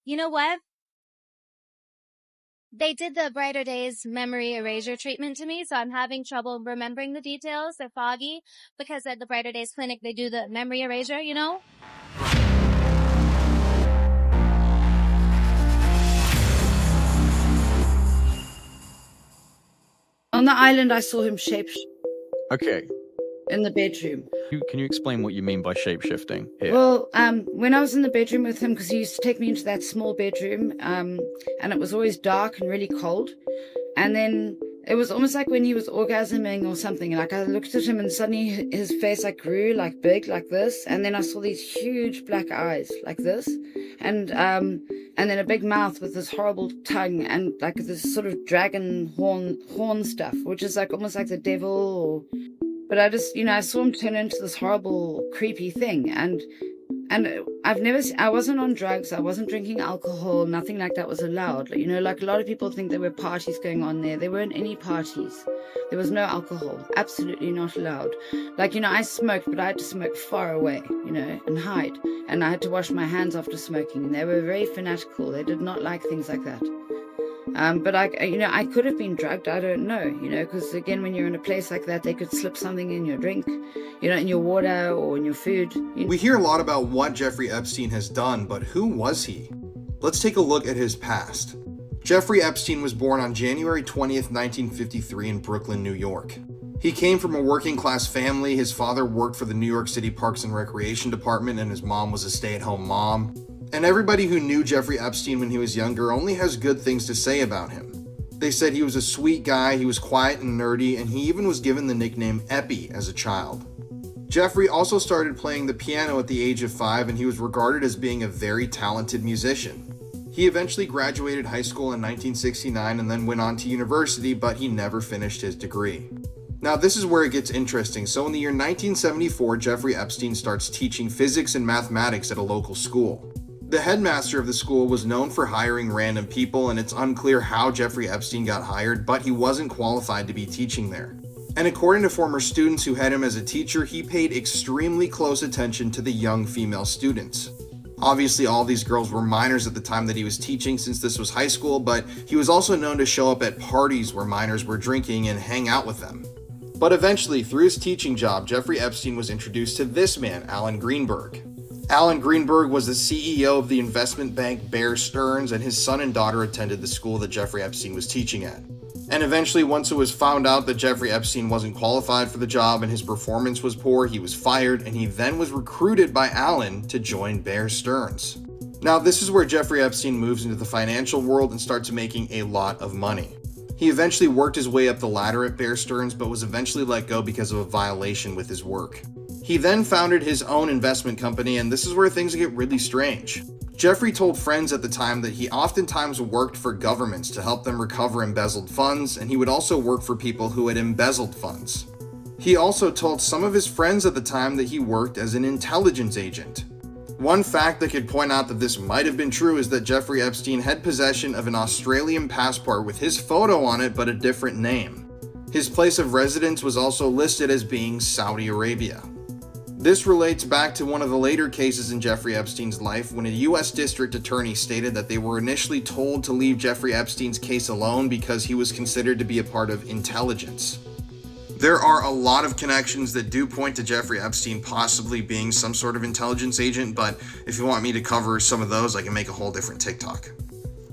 You know what? They did the Brighter Days memory erasure treatment to me, so I'm having trouble remembering the details. They're foggy because at the Brighter Days clinic, they do the memory erasure, you know? On the island, I saw him Okay. in the bedroom. Can you explain what you mean by shape-shifting here? Well, when I was in the bedroom with him, because he used to take me into that small bedroom, and it was always dark and really cold. And then it was almost like when he was orgasming or something. Like I looked at him and suddenly his face like grew like big like this. And then I saw these huge black eyes like this. And then a big mouth with this horrible tongue and like this sort of dragon horn stuff, which is like almost like the devil. But I just, I saw him turn into this horrible, creepy thing. And I wasn't on drugs, I wasn't drinking alcohol, nothing like that was allowed. Like a lot of people think there were parties going on there. There weren't any parties. There was no alcohol, absolutely not allowed. Like, I smoked, but I had to smoke far away, and hide. And I had to wash my hands after smoking. And they were very fanatical. They did not like things like that. But I could have been drugged. I don't know, because again, when you're in a place like that, they could slip something in your drink, in your water or in your food. We hear a lot about what Jeffrey Epstein has done, but who was he? Let's take a look at his past. Jeffrey Epstein was born on January 20th, 1953 in Brooklyn, New York. He came from a working class family. His father worked for the New York City Parks and Recreation Department, and his mom was a stay-at-home mom. And everybody who knew Jeffrey Epstein when he was younger only has good things to say about him. They said he was a sweet guy, he was quiet and nerdy, and he even was given the nickname Epi as a child. Jeffrey also started playing the piano at the age of 5, and he was regarded as being a very talented musician. He eventually graduated high school in 1969 and then went on to university, but he never finished his degree. Now this is where it gets interesting. So in the year 1974, Jeffrey Epstein starts teaching physics and mathematics at a local school. The headmaster of the school was known for hiring random people, and it's unclear how Jeffrey Epstein got hired, but he wasn't qualified to be teaching there. And according to former students who had him as a teacher, he paid extremely close attention to the young female students. Obviously, all these girls were minors at the time that he was teaching, since this was high school, but he was also known to show up at parties where minors were drinking and hang out with them. But eventually, through his teaching job, Jeffrey Epstein was introduced to this man, Alan Greenberg. Alan Greenberg was the CEO of the investment bank Bear Stearns, and his son and daughter attended the school that Jeffrey Epstein was teaching at. And eventually, once it was found out that Jeffrey Epstein wasn't qualified for the job and his performance was poor, he was fired, and he then was recruited by Alan to join Bear Stearns. Now, this is where Jeffrey Epstein moves into the financial world and starts making a lot of money. He eventually worked his way up the ladder at Bear Stearns, but was eventually let go because of a violation with his work. He then founded his own investment company, and this is where things get really strange. Jeffrey told friends at the time that he oftentimes worked for governments to help them recover embezzled funds, and he would also work for people who had embezzled funds. He also told some of his friends at the time that he worked as an intelligence agent. One fact that could point out that this might have been true is that Jeffrey Epstein had possession of an Australian passport with his photo on it but a different name. His place of residence was also listed as being Saudi Arabia. This relates back to one of the later cases in Jeffrey Epstein's life, when a U.S. district attorney stated that they were initially told to leave Jeffrey Epstein's case alone because he was considered to be a part of intelligence. There are a lot of connections that do point to Jeffrey Epstein possibly being some sort of intelligence agent, but if you want me to cover some of those, I can make a whole different TikTok.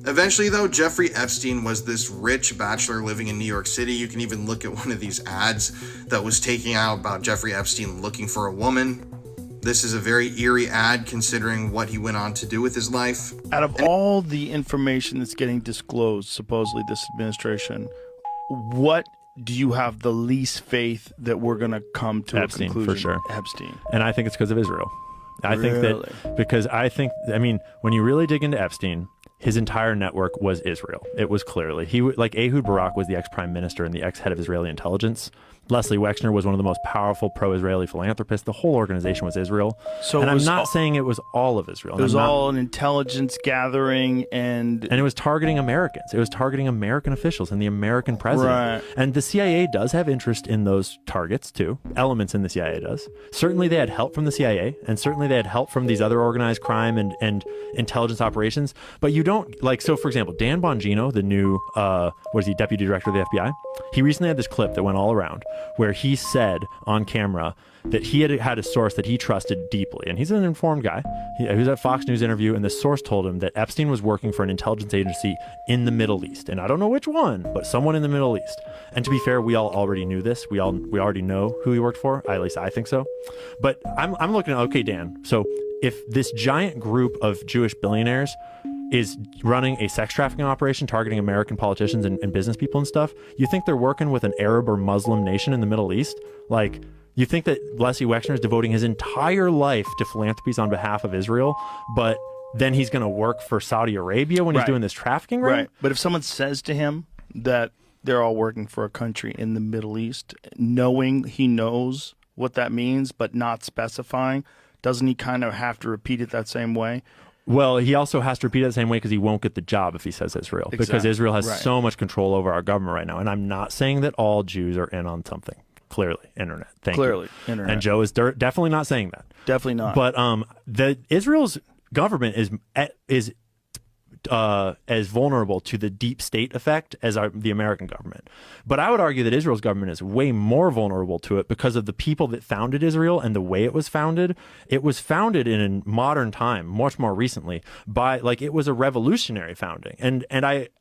Eventually though, Jeffrey Epstein was this rich bachelor living in New York City. You can even look at one of these ads that was taking out about Jeffrey Epstein looking for a woman. This is a very eerie ad considering what he went on to do with his life. Out of all the information that's getting disclosed, supposedly this administration, what do you have the least faith that we're going to come to Epstein, a conclusion? for sure. Epstein. And I think it's because of Israel. I Really? think that because when you really dig into Epstein, his entire network was Israel. It was clearly, like Ehud Barak was the ex-prime minister and the ex-head of Israeli intelligence. Leslie Wexner was one of the most powerful pro-Israeli philanthropists. The whole organization was Israel. So and I'm not saying it was all of Israel. It was all an intelligence gathering, and it was targeting Americans. It was targeting American officials and the American president. Right. And the CIA does have interest in those targets too. Elements in the CIA does. Certainly they had help from the CIA, and certainly they had help from these other organized crime and intelligence operations. But you don't, like, so for example, Dan Bongino, the new, deputy director of the FBI, he recently had this clip that went all around where he said on camera that he had a source that he trusted deeply. And he's an informed guy. He was at a Fox News interview, and the source told him that Epstein was working for an intelligence agency in the Middle East. And I don't know which one, but someone in the Middle East. And to be fair, we all already knew this. We already know who he worked for. At least I think so. But I'm looking at, okay, Dan, so if this giant group of Jewish billionaires is running a sex trafficking operation targeting American politicians and business people and stuff, you think they're working with an Arab or Muslim nation in the Middle East? Like, you think that Leslie Wexner is devoting his entire life to philanthropies on behalf of Israel, but then he's going to work for Saudi Arabia when he's doing this trafficking ring? Right. But if someone says to him that they're all working for a country in the Middle East, knowing he knows what that means, but not specifying, doesn't he kind of have to repeat it that same way? Well, he also has to repeat it the same way because he won't get the job if he says Israel. Exactly. Because Israel has so much control over our government right now. And I'm not saying that all Jews are in on something. Clearly, internet. Thank you. Internet. And Joe is definitely not saying that. Definitely not. But the Israel's government is as vulnerable to the deep state effect as the American government. But I would argue that Israel's government is way more vulnerable to it because of the people that founded Israel and the way it was founded. It was founded in a modern time, much more recently, by, like, it was a revolutionary founding. And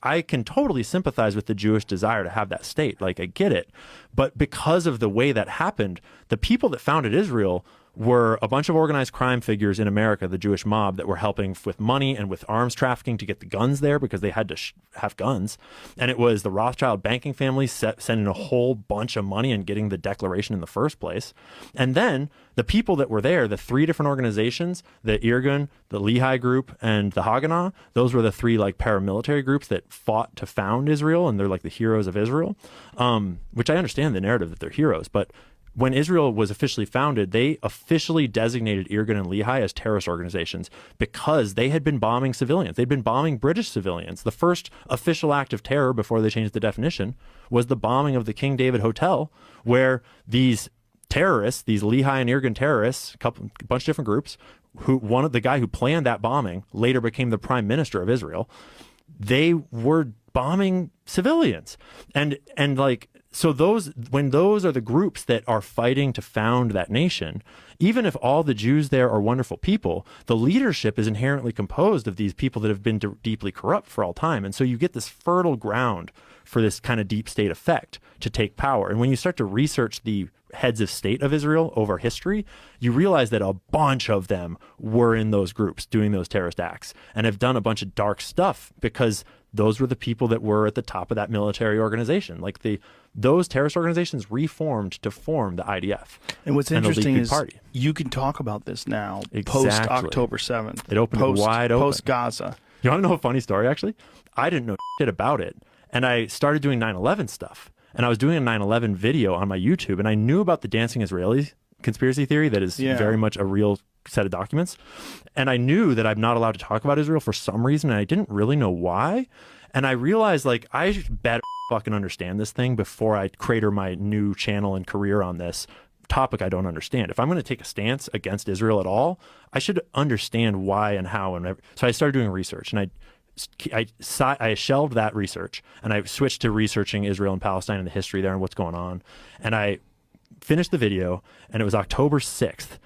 I can totally sympathize with the Jewish desire to have that state. Like, I get it. But because of the way that happened, the people that founded Israel were a bunch of organized crime figures in America, the Jewish mob, that were helping with money and with arms trafficking to get the guns there because they had to have guns. And it was the Rothschild banking family sending a whole bunch of money and getting the declaration in the first place. And then the people that were there, the three different organizations, the Irgun, the Lehi group, and the Haganah, those were the three, like, paramilitary groups that fought to found Israel, and they're like the heroes of Israel, which I understand the narrative that they're heroes, but when Israel was officially founded, they officially designated Irgun and Lehi as terrorist organizations because they had been bombing civilians. They'd been bombing British civilians. The first official act of terror before they changed the definition was the bombing of the King David Hotel, where these terrorists, these Lehi and Irgun terrorists, a bunch of different groups, the guy who planned that bombing later became the prime minister of Israel. They were bombing civilians. And like, so when those are the groups that are fighting to found that nation, even if all the Jews there are wonderful people, the leadership is inherently composed of these people that have been deeply corrupt for all time. And so you get this fertile ground for this kind of deep state effect to take power. And when you start to research the heads of state of Israel over history, you realize that a bunch of them were in those groups doing those terrorist acts and have done a bunch of dark stuff because those were the people that were at the top of that military organization. Like, those terrorist organizations reformed to form the IDF. And what's interesting is party. You can talk about this now, Exactly. post-October 7th. It opened wide open. Post-Gaza. You want to know a funny story, actually? I didn't know shit about it. And I started doing 9/11 stuff. And I was doing a 9/11 video on my YouTube. And I knew about the Dancing Israelis conspiracy theory that is very much a real set of documents. And I knew that I'm not allowed to talk about Israel for some reason. And I didn't really know why. And I realized, like, I better fucking understand this thing before I crater my new channel and career on this topic I don't understand. If I'm going to take a stance against Israel at all, I should understand why and how. And so I started doing research, and I shelved that research, and I switched to researching Israel and Palestine and the history there and what's going on. And I finished the video, and it was October 6th.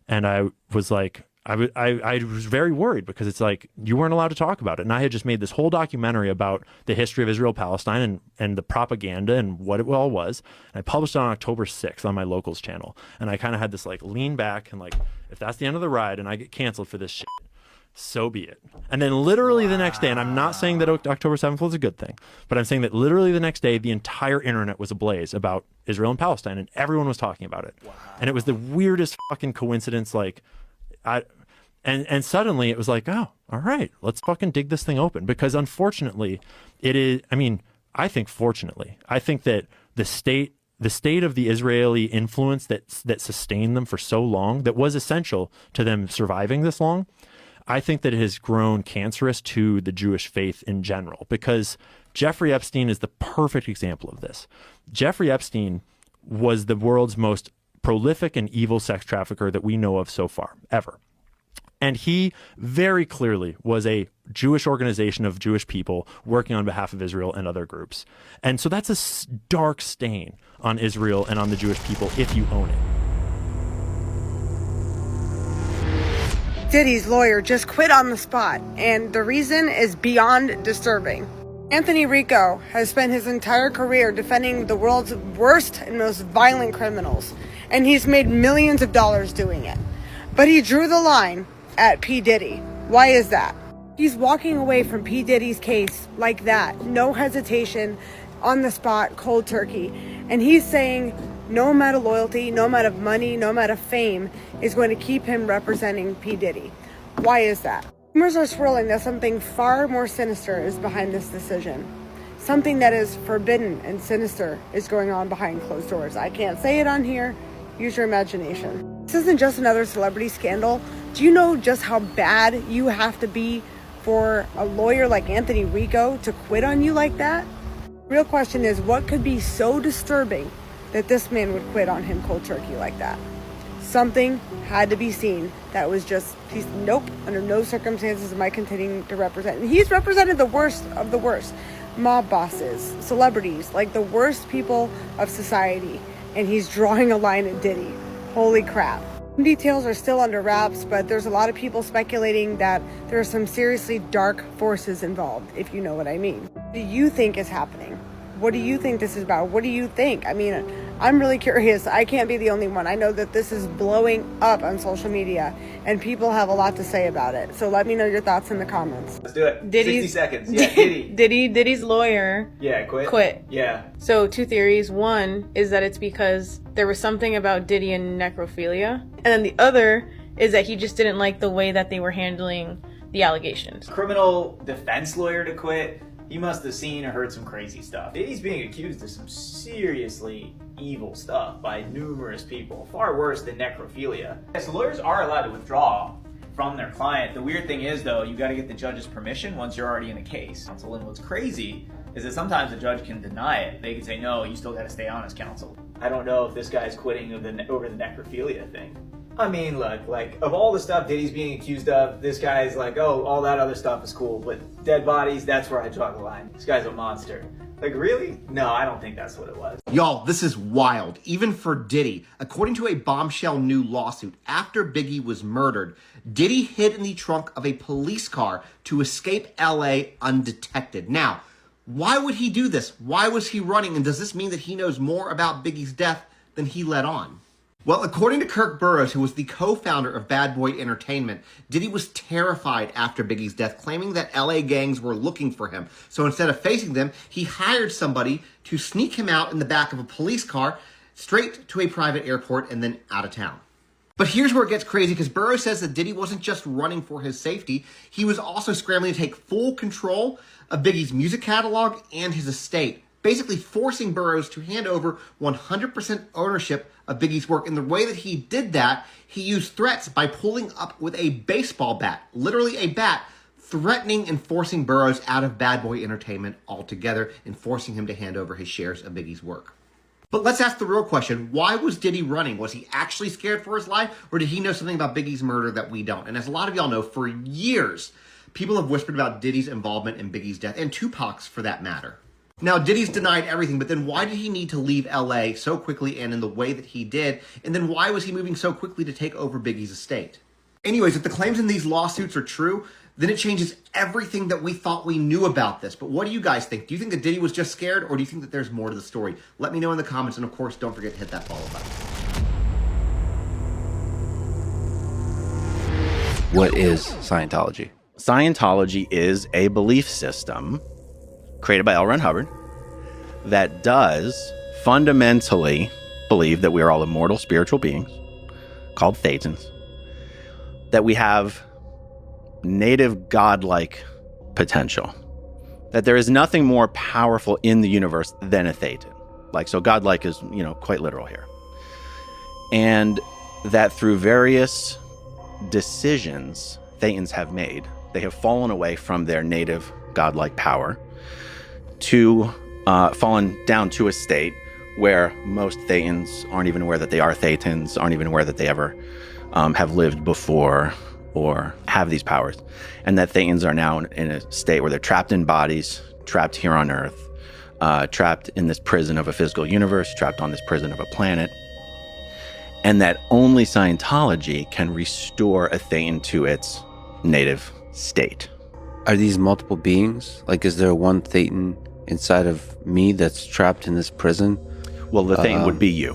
And I was like, I was very worried because it's like, you weren't allowed to talk about it. And I had just made this whole documentary about the history of Israel, Palestine, and the propaganda and what it all was. And I published it on October 6th on my Locals channel. And I kind of had this, like, lean back and, like, if that's the end of the ride and I get canceled for this shit, so be it. And then literally the next day, and I'm not saying that October 7th was a good thing, but I'm saying that literally the next day, the entire internet was ablaze about Israel and Palestine, and everyone was talking about it. Wow. And it was the weirdest fucking coincidence. Like, and suddenly it was like, oh, all right, let's fucking dig this thing open. Because unfortunately, it is, I mean, I think fortunately, I think that the state the state of the Israeli influence that sustained them for so long, that was essential to them surviving this long, I think that it has grown cancerous to the Jewish faith in general, because Jeffrey Epstein is the perfect example of this. Jeffrey Epstein was the world's most prolific and evil sex trafficker that we know of so far, ever. And he very clearly was a Jewish organization of Jewish people working on behalf of Israel and other groups. And so that's a dark stain on Israel and on the Jewish people if you own it. Diddy's lawyer just quit on the spot, and the reason is beyond disturbing. Anthony Rico has spent his entire career defending the world's worst and most violent criminals, and he's made millions of dollars doing it. But he drew the line at P. Diddy. Why is that? He's walking away from P. Diddy's case like that, no hesitation, on the spot, cold turkey. And he's saying no amount of loyalty, no amount of money, no amount of fame is going to keep him representing P. Diddy. Why is that? Rumors are swirling that something far more sinister is behind this decision. Something that is forbidden and sinister is going on behind closed doors. I can't say it on here. Use your imagination. This isn't just another celebrity scandal. Do you know just how bad you have to be for a lawyer like Anthony Rico to quit on you like that? Real question is, what could be so disturbing that this man would quit on him cold turkey like that? Something had to be seen that was just, nope, under no circumstances am I continuing to represent. And he's represented the worst of the worst. Mob bosses, celebrities, like the worst people of society. And he's drawing a line at Diddy. Holy crap. Details are still under wraps, but there's a lot of people speculating that there are some seriously dark forces involved, if you know what I mean. What do you think is happening? What do you think this is about? What do you think? I mean, I'm really curious. I can't be the only one. I know that this is blowing up on social media, and people have a lot to say about it. So let me know your thoughts in the comments. Let's do it. 60 seconds. Yeah, Diddy's lawyer quit. Yeah. So 2 theories. One is that it's because there was something about Diddy and necrophilia. And then the other is that he just didn't like the way that they were handling the allegations. Criminal defense lawyer to quit. He must have seen or heard some crazy stuff. He's being accused of some seriously evil stuff by numerous people, far worse than necrophilia. So lawyers are allowed to withdraw from their client. The weird thing is, though, you got to get the judge's permission once you're already in a case. Counsel, and what's crazy is that sometimes the judge can deny it. They can say, no, you still got to stay on as counsel. I don't know if this guy's quitting over the necrophilia thing. I mean, look, like, of all the stuff Diddy's being accused of, this guy's like, oh, all that other stuff is cool, but dead bodies, that's where I draw the line. This guy's a monster. Like, really? No, I don't think that's what it was. Y'all, this is wild, even for Diddy. According to a bombshell new lawsuit, after Biggie was murdered, Diddy hid in the trunk of a police car to escape LA undetected. Now, why would he do this? Why was he running? And does this mean that he knows more about Biggie's death than he let on? Well, according to Kirk Burroughs, who was the co-founder of Bad Boy Entertainment, Diddy was terrified after Biggie's death, claiming that LA gangs were looking for him. So instead of facing them, he hired somebody to sneak him out in the back of a police car, straight to a private airport, and then out of town. But here's where it gets crazy, because Burroughs says that Diddy wasn't just running for his safety, he was also scrambling to take full control of Biggie's music catalog and his estate, basically forcing Burroughs to hand over 100% ownership of Biggie's work. And the way that he did that, he used threats by pulling up with a baseball bat, literally a bat, threatening and forcing Burroughs out of Bad Boy Entertainment altogether and forcing him to hand over his shares of Biggie's work. But let's ask the real question. Why was Diddy running? Was he actually scared for his life, or did he know something about Biggie's murder that we don't? And as a lot of y'all know, for years, people have whispered about Diddy's involvement in Biggie's death, and Tupac's for that matter. Now, Diddy's denied everything, but then why did he need to leave LA so quickly and in the way that he did? And then why was he moving so quickly to take over Biggie's estate? Anyways, if the claims in these lawsuits are true, then it changes everything that we thought we knew about this. But what do you guys think? Do you think that Diddy was just scared, or do you think that there's more to the story? Let me know in the comments, and of course, don't forget to hit that follow button. What is Scientology? Scientology is a belief system created by L. Ron Hubbard that does fundamentally believe that we are all immortal spiritual beings called Thetans, that we have native godlike potential, that there is nothing more powerful in the universe than a Thetan. Like, so godlike is, quite literal here. And that through various decisions Thetans have made, they have fallen away from their native godlike power to fallen down to a state where most Thetans aren't even aware that they are Thetans, aren't even aware that they ever have lived before or have these powers. And that Thetans are now in a state where they're trapped in bodies, trapped here on Earth, trapped in this prison of a physical universe, trapped on this prison of a planet. And that only Scientology can restore a Thetan to its native state. Are these multiple beings? Like, is there one Thetan inside of me that's trapped in this prison? Well, the Thetan would be you.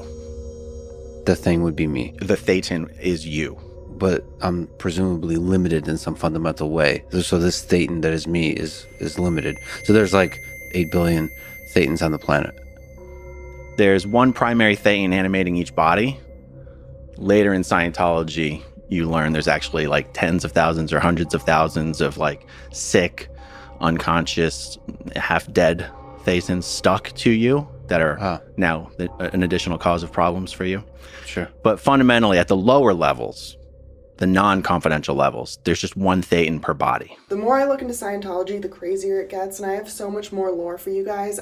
The thing would be me. The Thetan is you. But I'm presumably limited in some fundamental way. So this Thetan that is me is limited. So there's like 8 billion Thetans on the planet. There's one primary Thetan animating each body. Later in Scientology, you learn there's actually like tens of thousands or hundreds of thousands of like sick, unconscious, half-dead Thetans stuck to you that are now an additional cause of problems for you. Sure. But fundamentally, at the lower levels, the non-confidential levels, there's just one Thetan per body. The more I look into Scientology, the crazier it gets, and I have so much more lore for you guys,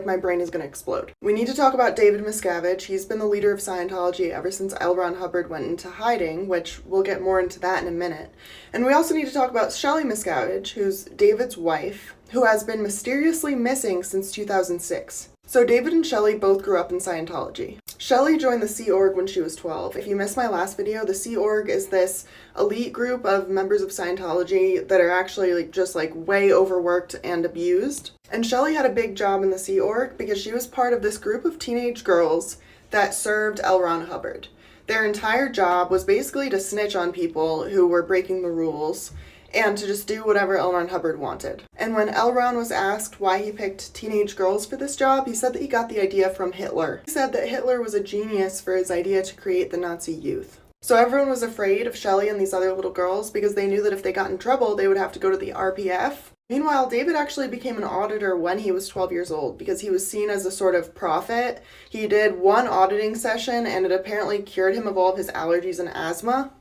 my brain is going to explode. We need to talk about David Miscavige. He's been the leader of Scientology ever since L. Ron Hubbard went into hiding, which we'll get more into that in a minute. And we also need to talk about Shelley Miscavige, who's David's wife, who has been mysteriously missing since 2006. So David and Shelley both grew up in Scientology. Shelley joined the Sea Org when she was 12. If you missed my last video, the Sea Org is this elite group of members of Scientology that are actually just way overworked and abused. And Shelley had a big job in the Sea Org because she was part of this group of teenage girls that served L. Ron Hubbard. Their entire job was basically to snitch on people who were breaking the rules and to just do whatever L. Ron Hubbard wanted. And when L. Ron was asked why he picked teenage girls for this job, he said that he got the idea from Hitler. He said that Hitler was a genius for his idea to create the Nazi youth. So everyone was afraid of Shelley and these other little girls because they knew that if they got in trouble, they would have to go to the RPF. Meanwhile, David actually became an auditor when he was 12 years old because he was seen as a sort of prophet. He did one auditing session and it apparently cured him of all of his allergies and asthma.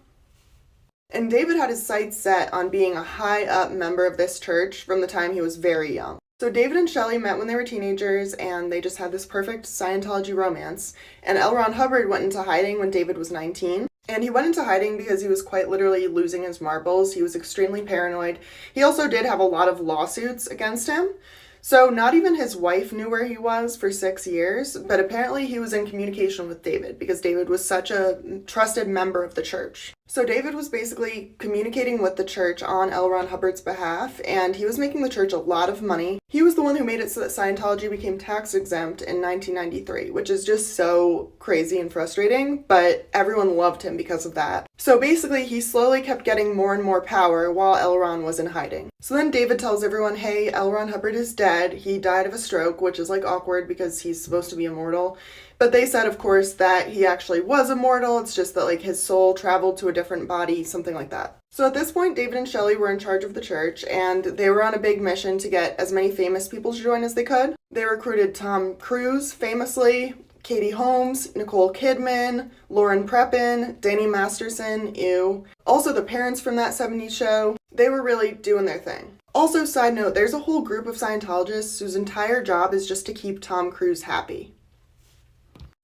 And David had his sights set on being a high-up member of this church from the time he was very young. So David and Shelley met when they were teenagers, and they just had this perfect Scientology romance. And L. Ron Hubbard went into hiding when David was 19. And he went into hiding because he was quite literally losing his marbles. He was extremely paranoid. He also did have a lot of lawsuits against him. So not even his wife knew where he was for 6 years, but apparently he was in communication with David because David was such a trusted member of the church. So David was basically communicating with the church on L. Ron Hubbard's behalf, and he was making the church a lot of money. He was the one who made it so that Scientology became tax exempt in 1993, which is just so crazy and frustrating, but everyone loved him because of that. So basically, he slowly kept getting more and more power while L. Ron was in hiding. So then David tells everyone, hey, L. Ron Hubbard is dead. He died of a stroke, which is awkward because he's supposed to be immortal. But they said, of course, that he actually was immortal. It's just that his soul traveled to a different body, something like that. So at this point, David and Shelley were in charge of the church, and they were on a big mission to get as many famous people to join as they could. They recruited Tom Cruise, famously, Katie Holmes, Nicole Kidman, Lauren Prepon, Danny Masterson, ew. Also the parents from that 70s show. They were really doing their thing. Also, side note, there's a whole group of Scientologists whose entire job is just to keep Tom Cruise happy.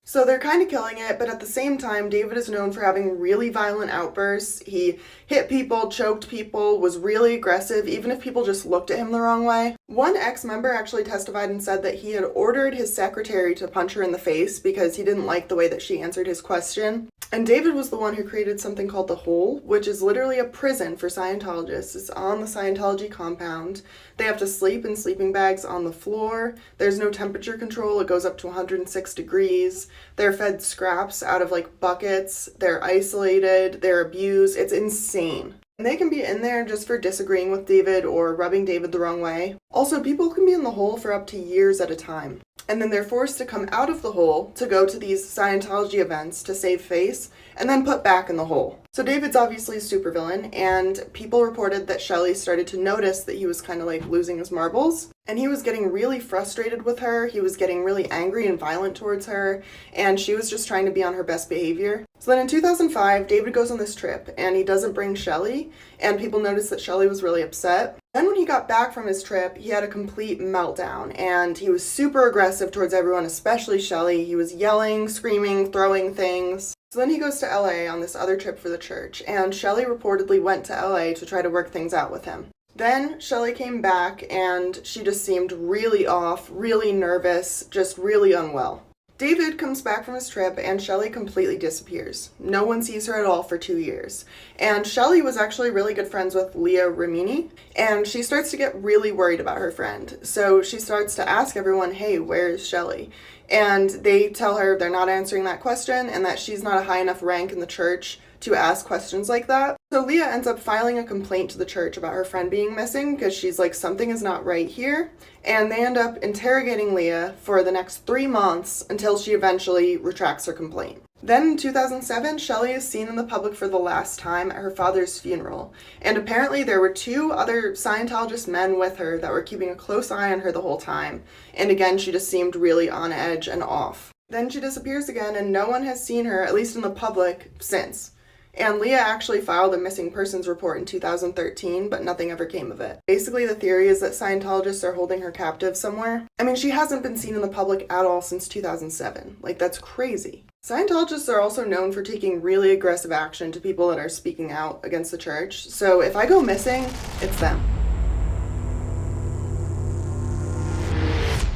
So they're kind of killing it, but at the same time, David is known for having really violent outbursts. He hit people, choked people, was really aggressive, even if people just looked at him the wrong way. One ex-member actually testified and said that he had ordered his secretary to punch her in the face because he didn't like the way that she answered his question. And David was the one who created something called the Hole, which is literally a prison for Scientologists. It's on the Scientology compound. They have to sleep in sleeping bags on the floor. There's no temperature control. It goes up to 106 degrees. They're fed scraps out of buckets. They're isolated. They're abused. It's insane. And they can be in there just for disagreeing with David or rubbing David the wrong way. Also, people can be in the hole for up to years at a time. and then they're forced to come out of the hole to go to these Scientology events to save face, and then put back in the hole. So David's obviously a supervillain, and people reported that Shelley started to notice that he was kind of like losing his marbles, and he was getting really frustrated with her. He was getting really angry and violent towards her, and she was just trying to be on her best behavior. So then in 2005, David goes on this trip, and he doesn't bring Shelley, and people noticed that Shelley was really upset. Then when he got back from his trip, he had a complete meltdown, and he was super aggressive towards everyone, especially Shelley. He was yelling, screaming, throwing things. So then he goes to LA on this other trip for the church, and Shelley reportedly went to LA to try to work things out with him. Then Shelley came back, and she just seemed really off, really nervous, just really unwell. David comes back from his trip, and Shelley completely disappears. No one sees her at all for 2 years. And Shelley was actually really good friends with Leah Remini, and she starts to get really worried about her friend. So she starts to ask everyone, hey, where's Shelley? And they tell her they're not answering that question and that she's not a high enough rank in the church to ask questions like that. So Leah ends up filing a complaint to the church about her friend being missing because she's like, something is not right here. And they end up interrogating Leah for the next 3 months until she eventually retracts her complaint. Then in 2007, Shelley is seen in the public for the last time at her father's funeral. And apparently there were 2 other Scientologist men with her that were keeping a close eye on her the whole time. And again, she just seemed really on edge and off. Then she disappears again, and no one has seen her, at least in the public, since. And Leah actually filed a missing persons report in 2013, but nothing ever came of it. Basically, the theory is that Scientologists are holding her captive somewhere. I mean, she hasn't been seen in the public at all since 2007. Like, that's crazy. Scientologists are also known for taking really aggressive action to people that are speaking out against the church. So if I go missing, it's them.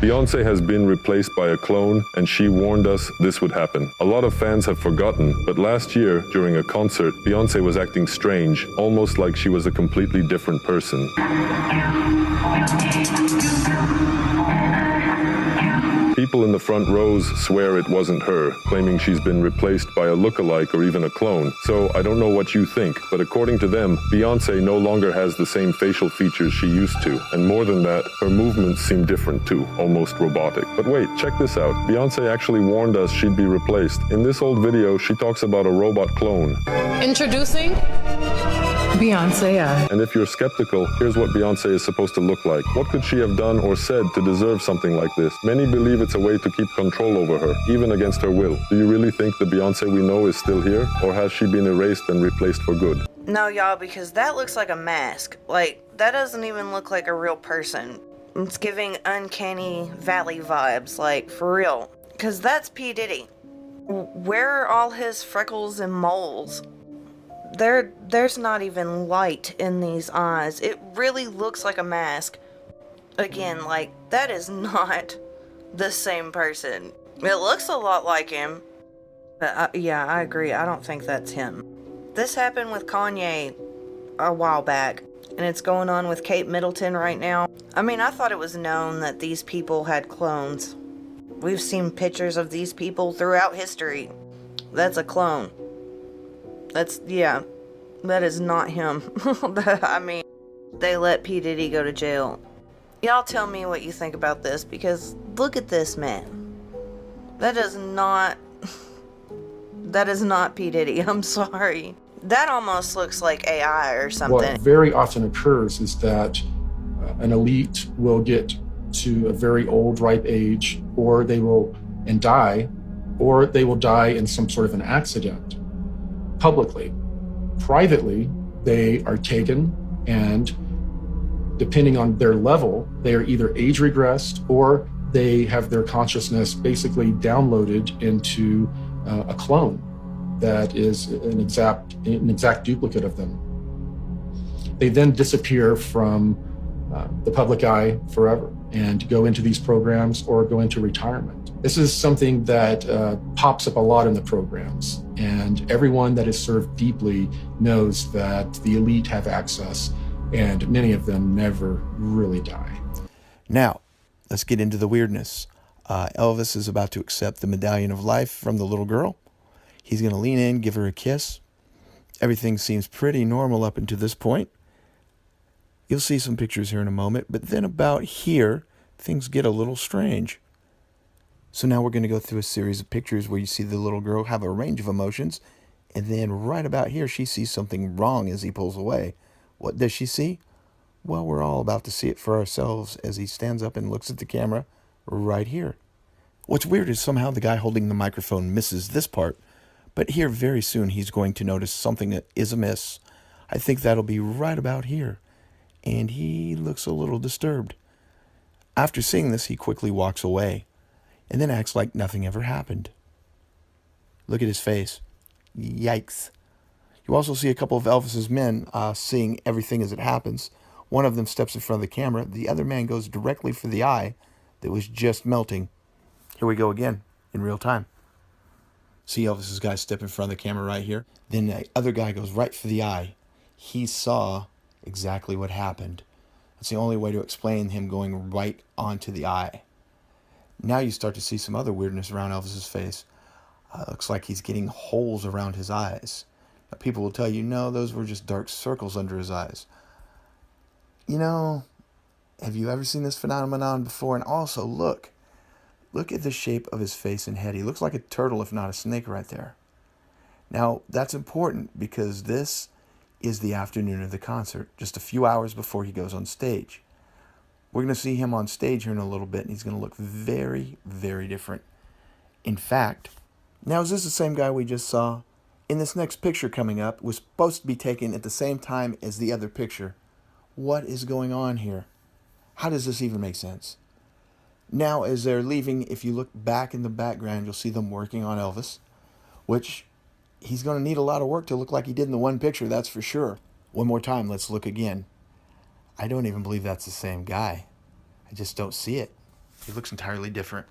Beyonce has been replaced by a clone, and she warned us this would happen. A lot of fans have forgotten, but last year, during a concert, Beyonce was acting strange, almost like she was a completely different person. People in the front rows swear it wasn't her, claiming she's been replaced by a lookalike or even a clone. So I don't know what you think, but according to them, Beyonce no longer has the same facial features she used to. And more than that, her movements seem different too, almost robotic. But wait, check this out. Beyonce actually warned us she'd be replaced. In this old video, she talks about a robot clone. Introducing Beyonce. And if you're skeptical, here's what Beyonce is supposed to look like. What could she have done or said to deserve something like this? Many believe it's a way to keep control over her, even against her will. Do you really think the Beyonce we know is still here? Or has she been erased and replaced for good? No, y'all, because that looks like a mask. Like, that doesn't even look like a real person. It's giving uncanny valley vibes, like, for real. Because that's P. Diddy. Where are all his freckles and moles? There's not even light in these eyes. It really looks like a mask. Again, like, that is not the same person. It looks a lot like him. But yeah, I agree. I don't think that's him. This happened with Kanye a while back, and it's going on with Kate Middleton right now. I mean, I thought it was known that these people had clones. We've seen pictures of these people throughout history. That's a clone. Yeah, that is not him. I mean, they let P. Diddy go to jail. Y'all tell me what you think about this, because look at this man. That is not P. Diddy, I'm sorry. That almost looks like AI or something. What very often occurs is that an elite will get to a very old, ripe age, or they will die, or they will die in some sort of an accident. Publicly. Privately, they are taken, and depending on their level, they are either age regressed or they have their consciousness basically downloaded into a clone that is an exact duplicate of them. They then disappear from the public eye forever and go into these programs or go into retirement. This is something that pops up a lot in the programs, and everyone that is served deeply knows that the elite have access, and many of them never really die. Now, let's get into the weirdness. Elvis is about to accept the medallion of life from the little girl. He's going to lean in, give her a kiss. Everything seems pretty normal up until this point. You'll see some pictures here in a moment, but then about here, things get a little strange. So now we're going to go through a series of pictures where you see the little girl have a range of emotions, and then right about here she sees something wrong as he pulls away. What does she see? Well, we're all about to see it for ourselves as he stands up and looks at the camera right here. What's weird is somehow the guy holding the microphone misses this part, but here very soon he's going to notice something that is amiss. I think that'll be right about here, and he looks a little disturbed. After seeing this, he quickly walks away, and then acts like nothing ever happened. Look at his face. Yikes. You also see a couple of Elvis's men seeing everything as it happens. One of them steps in front of the camera. The other man goes directly for the eye that was just melting. Here we go again, in real time. See Elvis's guy step in front of the camera right here? Then the other guy goes right for the eye. He saw exactly what happened. That's the only way to explain him going right onto the eye. Now you start to see some other weirdness around Elvis's face. Looks like he's getting holes around his eyes. Now, people will tell you, no, those were just dark circles under his eyes. You know, have you ever seen this phenomenon before? And also, look at the shape of his face and head. He looks like a turtle, if not a snake, right there. Now, that's important because this is the afternoon of the concert, just a few hours before he goes on stage. We're going to see him on stage here in a little bit, and he's going to look very, very different. In fact, now is this the same guy we just saw? In this next picture coming up, was supposed to be taken at the same time as the other picture. What is going on here? How does this even make sense? Now, as they're leaving, if you look back in the background, you'll see them working on Elvis, which he's going to need a lot of work to look like he did in the one picture, that's for sure. One more time, let's look again. I don't even believe that's the same guy. I just don't see it. He looks entirely different.